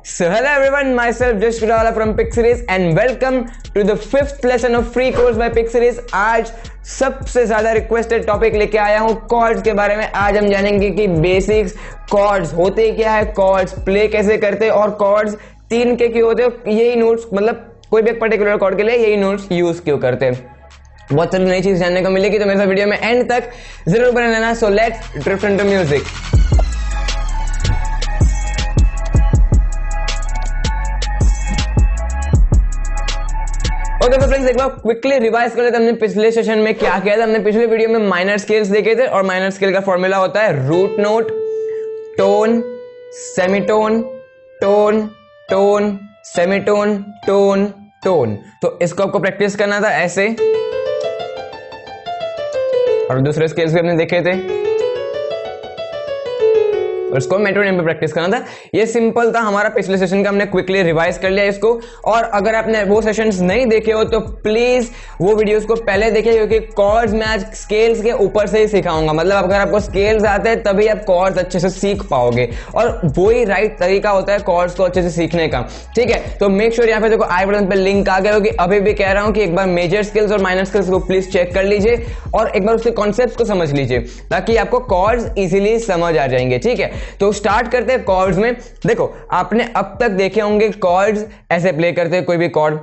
So hello everyone, myself Jash Kudawala from Pixeries and welcome to the 5th lesson of free course by Pixeries। आज सबसे ज्यादा requested topic लेके आया हूँ chords के बारे में। आज हम जानेंगे कि बेसिक्स कॉर्ड्स होते क्या है, कॉर्ड्स प्ले कैसे करते हैं और कॉर्ड्स 3 के क्यों होते हैं, यही नोट्स मतलब कोई भी एक पर्टिकुलर कॉर्ड के लिए यही नोट्स यूज क्यों करते हैं। बहुत सारी नई चीज जानने को मिलेगी, तो मेरे साथ वीडियो में एंड तक जरूर बने रहना। So let's drift into music. Okay friends, एक बार क्विकली रिवाइज कर लेते हैं हमने पिछले सेशन में क्या किया था। हमने पिछले वीडियो में माइनर स्केल्स देखे थे और माइनर स्केल का फॉर्मूला होता है root note, tone, semitone, tone, tone, semitone, tone, tone. तो इसको आपको प्रैक्टिस करना था ऐसे, और दूसरे स्केल्स भी हमने देखे थे और इसको मेट्रोनोम पे प्रैक्टिस करना था। ये सिंपल था हमारा पिछले सेशन का, हमने क्विकली रिवाइज कर लिया इसको। और अगर आपने वो सेशंस नहीं देखे हो तो प्लीज वो वीडियोस को पहले देखिए, क्योंकि कॉर्ड्स में आज स्केल्स के ऊपर से ही सिखाऊंगा। मतलब अगर आपको स्केल्स आते हैं तभी आप कॉर्ड्स अच्छे से सीख पाओगे, और वही राइट तरीका होता है कॉर्ड्स को अच्छे से सीखने का। ठीक है, तो मेक श्योर यहाँ पे देखो आई बटन पे लिंक आ गया, क्योंकि अभी भी कह रहा हूं कि एक बार मेजर स्केल्स और माइनर स्केल्स को प्लीज चेक कर लीजिए और एक बार उसके कॉन्सेप्ट्स को समझ लीजिए, ताकि आपको कॉर्ड्स इजीली समझ आ जाएंगे। ठीक है, तो स्टार्ट करते हैं कॉर्ड्स में। देखो आपने अब तक देखे होंगे कॉर्ड्स ऐसे प्ले करते हैं, कोई भी कॉर्ड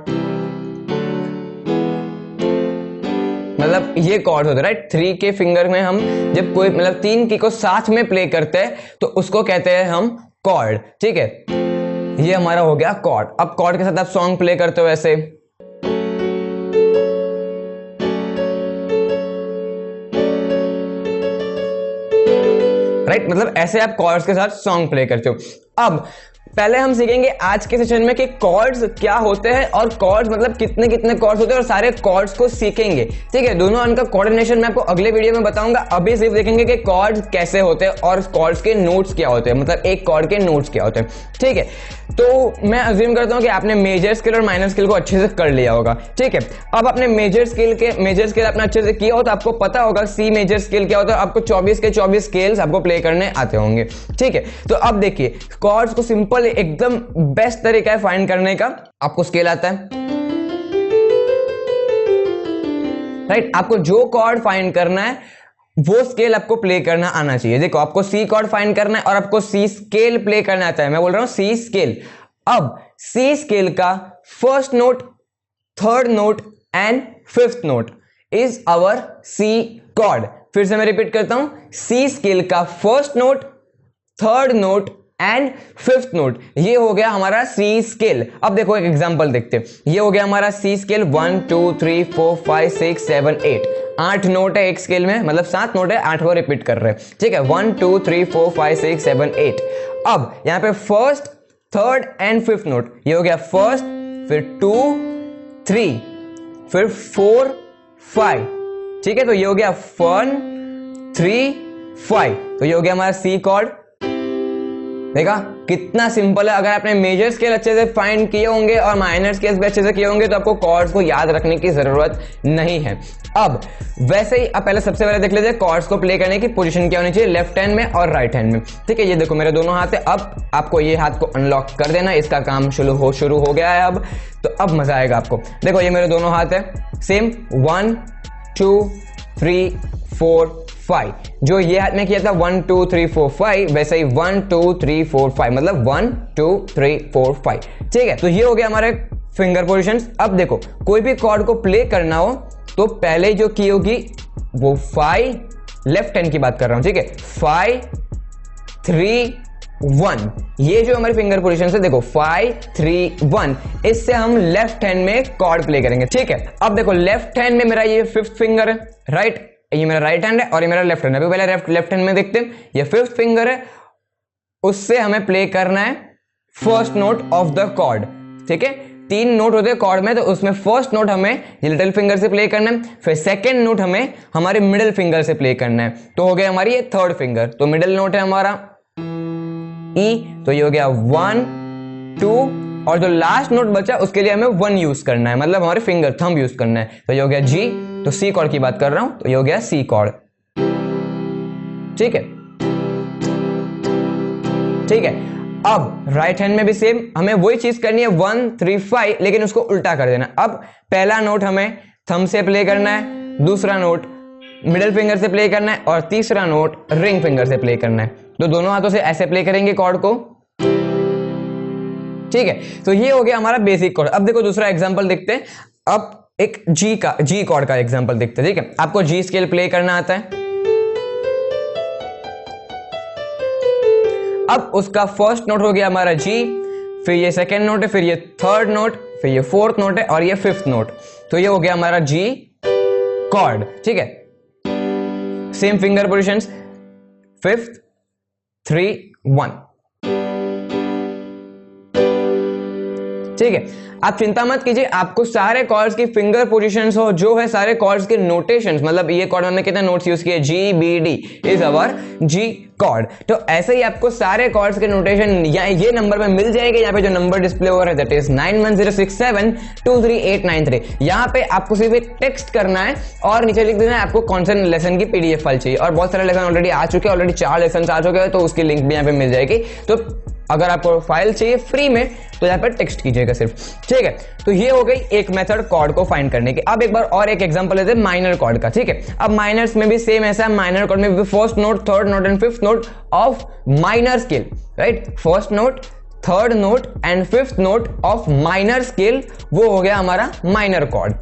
मतलब ये कॉर्ड होते हैं राइट। 3 के फिंगर में हम जब कोई मतलब 3 की को साथ में प्ले करते हैं तो उसको कहते हैं हम कॉर्ड। ठीक है, ये हमारा हो गया कॉर्ड। अब कॉर्ड के साथ आप सॉन्ग प्ले करते हो ऐसे, राइट मतलब ऐसे आप कॉर्ड्स के साथ सॉन्ग प्ले करते हो। अब पहले हम सीखेंगे आज के सेशन में कि कॉर्ड्स क्या होते हैं और कॉर्ड्स मतलब कितने कितने कॉर्ड्स होते हैं, और सारे कॉर्ड्स को सीखेंगे। ठीक है, दोनों उनका कोऑर्डिनेशन मैं आपको अगले वीडियो में बताऊंगा। अभी सिर्फ देखेंगे कि कॉर्ड्स कैसे होते हैं और कॉर्ड्स के नोट्स क्या होते हैं, मतलब एक कॉर्ड के नोट्स क्या होते हैं। ठीक है, तो मैं अज्यूम करता हूं कि आपने मेजर स्केल और माइनर स्केल को अच्छे से कर लिया होगा। ठीक है, अब आपने मेजर स्केल आपने अच्छे से किया हो तो आपको पता होगा सी मेजर स्केल क्या होता है। आपको 24 के 24 स्केल्स आपको प्ले करने आते होंगे। ठीक है, तो अब देखिए कॉर्ड्स को सिंपल एकदम बेस्ट तरीका है फाइंड करने का। आपको स्केल आता है राइट, आपको जो कॉर्ड फाइंड करना है वो स्केल आपको प्ले करना आना चाहिए। देखो आपको सी कॉर्ड फाइंड करना है और आपको सी स्केल प्ले करना आता है। मैं बोल रहा हूं सी स्केल। अब सी स्केल का first note, third note and fifth note is our C chord. फिर से मैं रिपीट करता हूं, सी स्केल का first note, third note and fifth note, ये हो गया हमारा सी स्केल। अब देखो एक एग्जांपल देखते हैं। ये हो गया हमारा सी स्केल 1 2 3 4 5 6 7 8। 8 नोट है एक स्केल में, मतलब 7 नोट है, 8 को रिपीट कर रहे हैं। ठीक है, 1 2 3 4 5 6 7 8। अब यहां पे first, third and fifth note, ये हो गया फर्स्ट, फिर 2 3, फिर 4 5। ठीक है, तो ये हो गया 1 3 5, तो ये हो गया हमारा सी कॉर्ड। देखा कितना सिंपल है। अगर आपने मेजर स्केल अच्छे से फाइंड किए होंगे और माइनर स्केल्स भी अच्छे से किए होंगे तो आपको कॉर्ड्स को याद रखने की जरूरत नहीं है। अब वैसे ही अब पहले सबसे पहले देख लेते कॉर्ड्स को प्ले करने की पोजीशन क्या होनी चाहिए, लेफ्ट हैंड में और राइट हैंड में। ठीक है, ये देखो मेरे दोनों हाथ है। अब आपको ये हाथ को अनलॉक कर देना, इसका काम शुरू हो गया है अब। तो अब मजा आएगा आपको। देखो ये मेरे दोनों हाथ है, सेम 1 2 3 4 5। जो ये हाथ में किया था 1 2 3 4 5, वैसे ही 1 2 3 4 5, मतलब 1 2 3 4 5। ठीक है, तो ये हो गया हमारे फिंगर पोजीशंस। अब देखो कोई भी कॉर्ड को प्ले करना हो तो पहले जो की होगी वो 5, लेफ्ट हैंड की बात कर रहा हूं। ठीक है, 5 3 1, ये जो हमारी फिंगर पोजीशन है देखो 5 3 1, इससे हम लेफ्ट हैंड में कॉर्ड प्ले करेंगे। ठीक है, अब देखो लेफ्ट हैंड में मेरा ये फिफ्थ फिंगर है, राइट, ये मेरा राइट हैंड है और ये मेरा लेफ्ट हैंड है। अभी पहले लेफ्ट हैंड में देखते हैं, ये फिफ्थ फिंगर है, उससे हमें प्ले करना है first note of the chord. ठीक है, 3 नोट होते हैं कॉर्ड में, तो उसमें फर्स्ट नोट हमें लिटिल फिंगर से प्ले करना है, फिर सेकेंड नोट हमें हमारे मिडिल फिंगर से प्ले करना है। तो हो गया हमारी ये थर्ड फिंगर, तो मिडिल नोट है हमारा ई, तो ये हो गया 1 2, और जो लास्ट नोट बचा उसके लिए हमें 1 यूज करना है, मतलब हमारे फिंगर थंब यूज करना है। तो ये हो गया जी, तो सी कॉर्ड की बात कर रहा हूं, तो ये हो गया सी कॉर्ड। ठीक है, ठीक है। अब राइट हैंड में भी सेम हमें वही चीज करनी है 1 3 5, लेकिन उसको उल्टा कर देना। अब पहला नोट हमें थंब से प्ले करना है, दूसरा नोट मिडिल फिंगर से प्ले करना है और तीसरा नोट रिंग फिंगर से प्ले करना है। तो दोनों हाथों से ऐसे प्ले करेंगे कॉर्ड को, ठीक है। तो ये हो गया हमारा बेसिक कॉर्ड। अब देखो दूसरा एग्जांपल देखते हैं। अब एक जी कॉर्ड का एग्जांपल देखते हैं, ठीक है। आपको जी स्केल प्ले करना आता है। अब उसका फर्स्ट नोट हो गया हमारा जी, फिर ये सेकेंड नोट है, फिर ये थर्ड नोट, फिर ये फोर्थ नोट है और ये फिफ्थ नोट। तो ये हो गया हमारा जी कॉर्ड, ठीक है। सेम फिंगर पोजिशंस, 5th 3 1, ठीक है। आप चिंता मत कीजिए, आपको सारे कॉर्ड्स की फिंगर पोजीशंस हो जो है सारे कॉर्ड्स के नोटेशंस, मतलब ये कॉर्ड हमने कितने नोट्स यूज किए, G B D is our G chord. तो ऐसे ही आपको सारे कॉर्ड्स के नोटेशन ये नंबर में मिल जाएंगे। यहाँ पे जो नंबर डिस्प्ले हो रहा है दैट इज 9106723893। यहाँ पे आपको सिर्फ एक टेक्स्ट करना है और नीचे लिख देना है आपको कौन सा लेसन की पीडीएफ फाइल चाहिए। और बहुत सारे लेसन ऑलरेडी आ चुके हैं, ऑलरेडी 4 लेसन आ चुके हैं, तो उसकी लिंक भी यहाँ पे मिल जाएगी। तो अगर आपको फाइल चाहिए फ्री में तो यहाँ पर टेक्स्ट कीजिएगा सिर्फ, ठीक है। तो ये हो गई एक मेथड कॉर्ड को फाइंड करने की। अब एक बार और एक एग्जांपल लेते हैं माइनर कॉर्ड का, ठीक है। अब माइनर्स में भी सेम ऐसा है, माइनर कॉर्ड में भी first note, third note and fifth note of minor scale, right. First note, third note and fifth note of minor scale, वो हो गया हमारा माइनर कॉर्ड,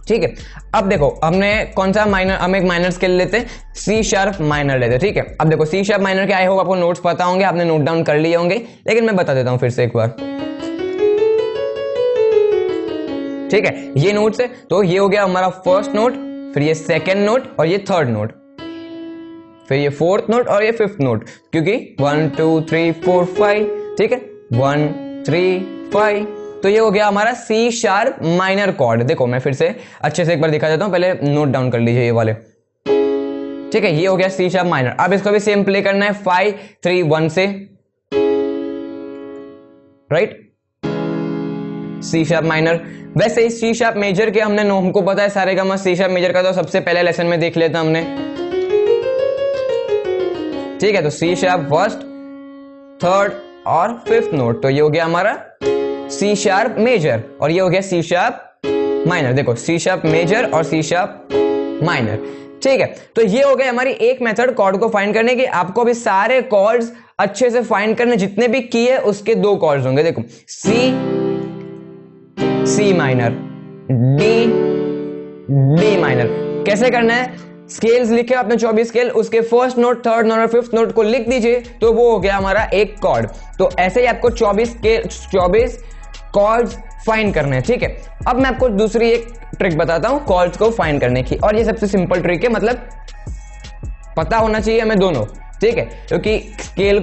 ठीक है। अब देखो हमने कौन सा माइनर, हम एक माइनर स्केल लेते हैं, सी शार्प माइनर लेते हैं, ठीक है। अब देखो सी शार्प माइनर के आई होप आपको नोट्स पता होंगे, आपने नोट डाउन कर लिए होंगे, लेकिन मैं बता देता हूं फिर से एक बार, ठीक है। ये नोट्स है, तो ये हो गया हमारा फर्स्ट नोट, फिर ये सेकेंड नोट और ये थर्ड नोट, फिर ये फोर्थ नोट और ये फिफ्थ नोट, क्योंकि 1 2 3 4 5, ठीक है, 1 3 5। तो ये हो गया हमारा सी शार्प माइनर कॉर्ड। देखो मैं फिर से अच्छे से एक बार दिखा देता हूं, पहले नोट डाउन कर लीजिए ये वाले, ठीक है। ये हो गया सी शार्प माइनर। अब इसको भी सेम प्ले करना है 5 3 1 से, राइट, सी शार्प माइनर। वैसे ही सी शार्प मेजर के हमको पता है सारे का सी शार्प मेजर का तो सबसे पहले लेसन में देख लेता हमने, ठीक है। तो सी शार्प फर्स्ट, थर्ड और फिफ्थ नोट, तो ये हो गया हमारा सी शार्प मेजर और ये हो गया सी शार्प माइनर। देखो सी शार्प मेजर और सी शार्प माइनर, ठीक है। तो ये हो गया हमारी एक मेथड कॉर्ड को फाइंड करने की। आपको भी सारे कॉर्ड्स अच्छे से फाइंड करने, जितने भी की है उसके 2 कॉर्ड्स होंगे। देखो सी माइनर, डी माइनर। कैसे करना है, स्केल्स लिखे आपने 24 स्केल, उसके फर्स्ट नोट, थर्ड नोट और फिफ्थ नोट को लिख दीजिए, तो वो हो गया हमारा एक कॉर्ड। तो ऐसे ही आपको 24 कॉर्ड्स फाइंड करने हैं, ठीक है। अब मैं आपको दूसरी एक ट्रिक बताता हूं कॉर्ड्स को फाइंड करने की, और ये सबसे सिंपल ट्रिक है, मतलब पता होना चाहिए हमें दोनों, ठीक है। क्योंकि स्केल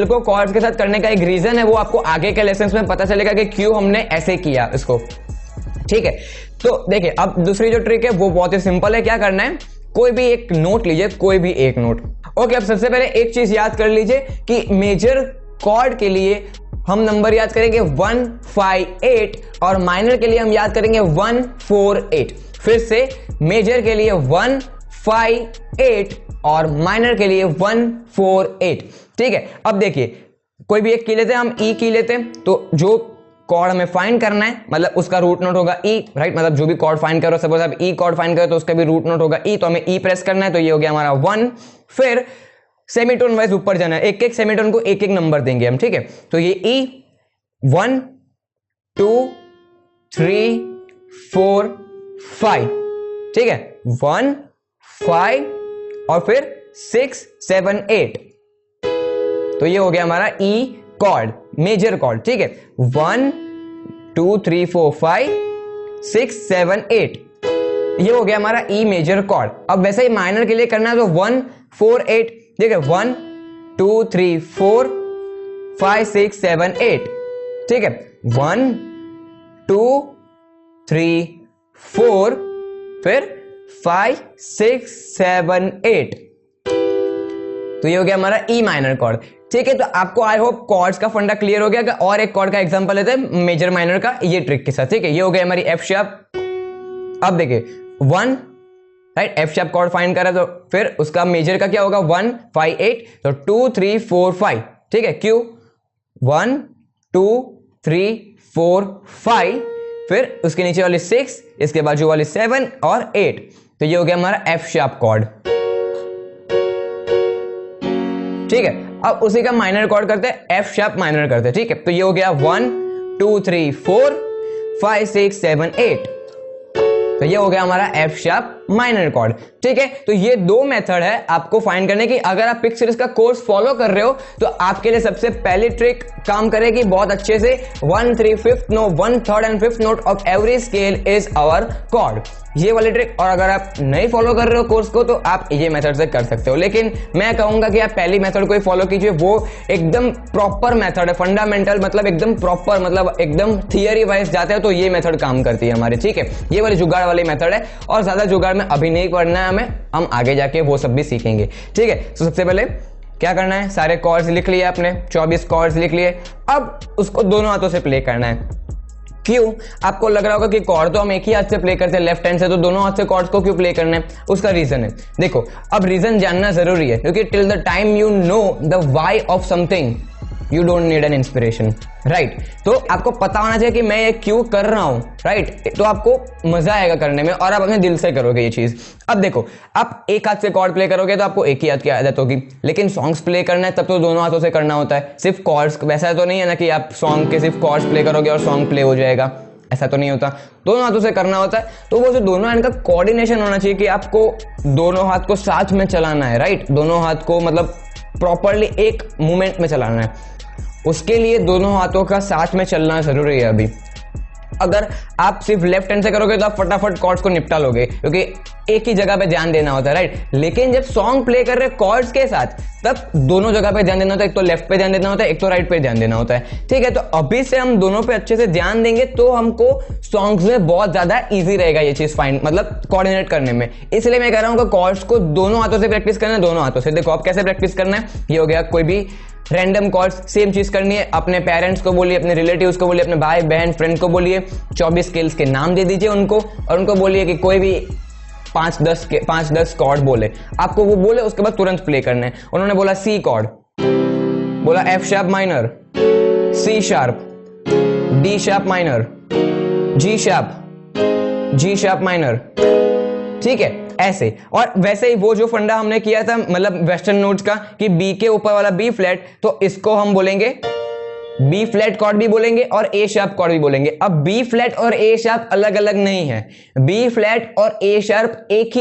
को कॉर्ड्स के साथ करने का एक रीजन है, वो आपको आगे के लेसन्स में पता चलेगा कि क्यों हमने ऐसे किया इसको, ठीक है। तो देखिए अब दूसरी जो ट्रिक है वो बहुत ही सिंपल है। क्या करना है, कोई भी एक नोट लीजिए, कोई भी एक नोट, ओके। अब सबसे पहले एक चीज याद कर लीजिए कि मेजर कॉर्ड के लिए हम नंबर याद करेंगे 158 और माइनर के लिए हम याद करेंगे 148। फिर से मेजर के लिए 158 और माइनर के लिए 148, ठीक है। अब देखिए कोई भी एक की लेते हैं, हम ई की लेते हैं, तो जो कॉर्ड हमें फाइंड करना है मतलब उसका रूट नोट होगा ई, राइट। मतलब जो भी कॉर्ड फाइंड करो, सपोज आप ई कॉर्ड फाइंड करो तो उसका भी रूट नोट होगा ई, तो हमें ई प्रेस करना है, तो ये हो गया हमारा 1। फिर सेमीटोन वाइज ऊपर जाना है, एक एक सेमीटोन को एक एक नंबर देंगे हम, ठीक है। तो ये ई 1 2 3 4 5, ठीक है, 1 5 और फिर 6 7 8, तो ये हो गया हमारा ई कॉर्ड, मेजर कॉर्ड, ठीक है। 1 2 3 4 5 6 7 8, ये हो गया हमारा ई मेजर कॉर्ड। अब वैसे ही माइनर के लिए करना है तो 1 4 8, ठीक है, 1 2 3 4 5 6 7 8, ठीक है, 1 2 3 4 फिर 5 6 7 8, तो ये हो गया हमारा ई माइनर कॉर्ड, ठीक है। तो आपको आई होप कॉर्ड्स का फंडा क्लियर हो गया। और एक कॉर्ड का एग्जांपल लेते हैं मेजर माइनर का, ये ट्रिक के साथ, ठीक है। ये हो गया हमारी एफ शार्प। अब देखिए 1, right, F sharp chord find करा, तो फिर उसका मेजर का क्या होगा 1 5 8, तो 2 3 4 5, ठीक है। क्यों, 1 2 3 4 5, फिर उसके नीचे वाली 6, इसके बाजू वाली 7 और 8। तो ये हो गया हमारा एफ शार्प कॉर्ड। ठीक है, अब उसी का माइनर कॉर्ड करते हैं, एफ शार्प माइनर करते हैं। ठीक है, तो ये हो गया 1 2 3 4 5 6 7 8। तो ये हो गया हमारा एफ शार्प माइनर कॉर्ड। ठीक है, तो ये दो मेथड है आपको फाइंड करने की। अगर आप पिक सीरीज का कोर्स फॉलो कर रहे हो तो आपके लिए सबसे पहली ट्रिक काम करेगी बहुत अच्छे से। 1 3 5th no 1 3rd and 5th note of every scale is our chord, ये वाली ट्रिक। और अगर आप नहीं फॉलो कर रहे हो कोर्स को तो आप ये मेथड से कर सकते हो, लेकिन मैं कहूंगा कि आप पहली मेथड को ही फॉलो कीजिए, वो एकदम प्रॉपर मेथड है, फंडामेंटल मतलब एकदम प्रॉपर, मतलब एकदम थियरी वाइज जाते हो तो ये मेथड काम करती है हमारी। ठीक है, ये वाली जुगाड़ वाली मेथड है, और ज्यादा जुगाड़ में अभी नहीं पढ़ना है हमें, हम आगे जाके वो सब भी सीखेंगे। ठीक है, तो सबसे पहले क्या करना है, सारे कॉर्ड्स लिख लिए आपने, 24 कॉर्ड्स लिख लिए। अब उसको दोनों हाथों से प्ले करना है। क्यों? आपको लग रहा होगा कि कॉर्ड तो हम एक ही हाथ से प्ले करते हैं लेफ्ट हैंड से, तो दोनों हाथ से कॉर्ड्स को क्यों प्ले करना है? उसका रीजन है, देखो अब रीजन जानना जरूरी है, क्योंकि till the time you know the why of something you don't need an inspiration, right. तो आपको पता होना चाहिए कि मैं ये क्यों कर रहा हूं, राइट। तो आपको मजा आएगा करने में और आप अपने दिल से करोगे ये चीज। अब देखो, आप एक हाथ से कॉर्ड प्ले करोगे तो आपको एक ही हाथ की आदत होगी, लेकिन सॉन्ग्स प्ले करना है तब तो दोनों हाथों से करना होता है। सिर्फ कॉर्ड्स, वैसा तो नहीं है ना कि आप सॉन्ग के सिर्फ कॉर्ड्स प्ले करोगे और सॉन्ग प्ले हो जाएगा, ऐसा तो नहीं होता, दोनों हाथों से करना होता है। तो वो जो दोनों हैंड का कोऑर्डिनेशन होना चाहिए कि आपको दोनों हाथ को साथ में चलाना है, राइट। दोनों हाथ को मतलब प्रॉपरली एक मूवमेंट में चलाना है, उसके लिए दोनों हाथों का साथ में चलना जरूरी है। अभी अगर आप सिर्फ लेफ्ट हैंड से करोगे तो आप फटाफट कॉर्ड्स को निपटा लोगे, क्योंकि एक ही जगह पे ध्यान देना होता है, राइट। लेकिन जब सॉन्ग प्ले कर रहे कॉर्ड्स के साथ, तब दोनों जगह पे ध्यान देना होता है, एक तो लेफ्ट पे ध्यान देना होता है, एक तो राइट पे ध्यान देना होता है। ठीक है, तो अभी से हम दोनों पे अच्छे से ध्यान देंगे तो हमको सॉन्ग्स में बहुत ज्यादा इजी रहेगा ये चीज फाइंड, मतलब कोऑर्डिनेट करने में। इसलिए मैं कह रहा हूं कि कॉर्ड्स को दोनों हाथों से प्रैक्टिस करना है, दोनों हाथों से। देखो आप कैसे प्रैक्टिस करना है, ये हो गया कोई भी रैंडम कॉर्ड्स, सेम चीज करनी है, अपने पेरेंट्स को बोलिए, अपने रिलेटिव्स को बोलिए, अपने भाई बहन फ्रेंड को बोलिए, 24 स्केल्स के नाम दे दीजिए उनको, और उनको बोलिए कि कोई भी 5-10 कॉर्ड बोले, आपको वो बोले, उसके बाद तुरंत प्ले करना है। उन्होंने बोला सी कॉर्ड, बोला F sharp minor, C sharp, D sharp minor, G sharp minor, ठीक है ऐसे। और वैसे ही वो जो फंडा हमने किया था मतलब वेस्टर्न नोट्स का कि बी के ऊपर वाला बी फ्लैट, तो इसको हम बोलेंगे बी फ्लैट कॉर्ड भी बोलेंगे और ए शार्प कॉर्ड भी बोलेंगे। अब बी फ्लैट और ए शार्प अलग अलग नहीं है, बी फ्लैट और ए शार्प एक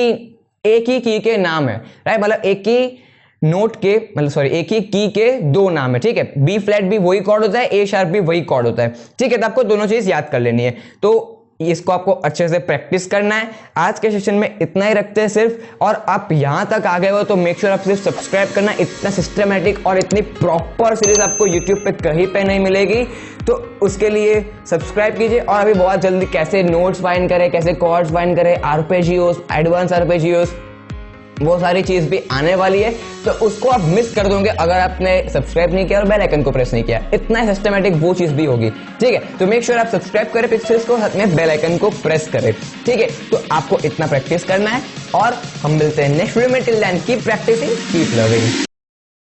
ही की के नाम है, राइट। मतलब एक ही नोट के, मतलब सॉरी एक ही की के दो नाम है, ठीक है। बी फ्लैट भी वही कॉर्ड होता है, ए शार्प भी वही कॉर्ड होता है, ठीक है। तो आपको दोनों चीज याद कर लेनी है, तो इसको आपको अच्छे से प्रैक्टिस करना है। आज के सेशन में इतना ही रखते हैं सिर्फ, और आप यहां तक आ गए हो तो मेक श्योर आप सिर्फ सब्सक्राइब करना। इतना सिस्टमैटिक और इतनी प्रॉपर सीरीज आपको यूट्यूब पे कहीं पे नहीं मिलेगी, तो उसके लिए सब्सक्राइब कीजिए। और अभी बहुत जल्दी कैसे नोट्स फाइंड करें, कैसे कॉर्ड्स फाइंड करें, आरपेजियोस, एडवांस आरपेजियोस, वो सारी चीज भी आने वाली है, तो उसको आप मिस कर दोगे अगर आपने सब्सक्राइब नहीं किया और बेल आइकन को प्रेस नहीं किया। इतना सिस्टमैटिक वो चीज भी होगी, ठीक है। तो मेक श्योर आप सब्सक्राइब करें पिक्चर्स को, साथ में बेल आइकन को प्रेस करें, ठीक है। तो आपको इतना प्रैक्टिस करना है और हम मिलते हैं नेक्स्ट वीडियो में। Till then keep practising, keep learning.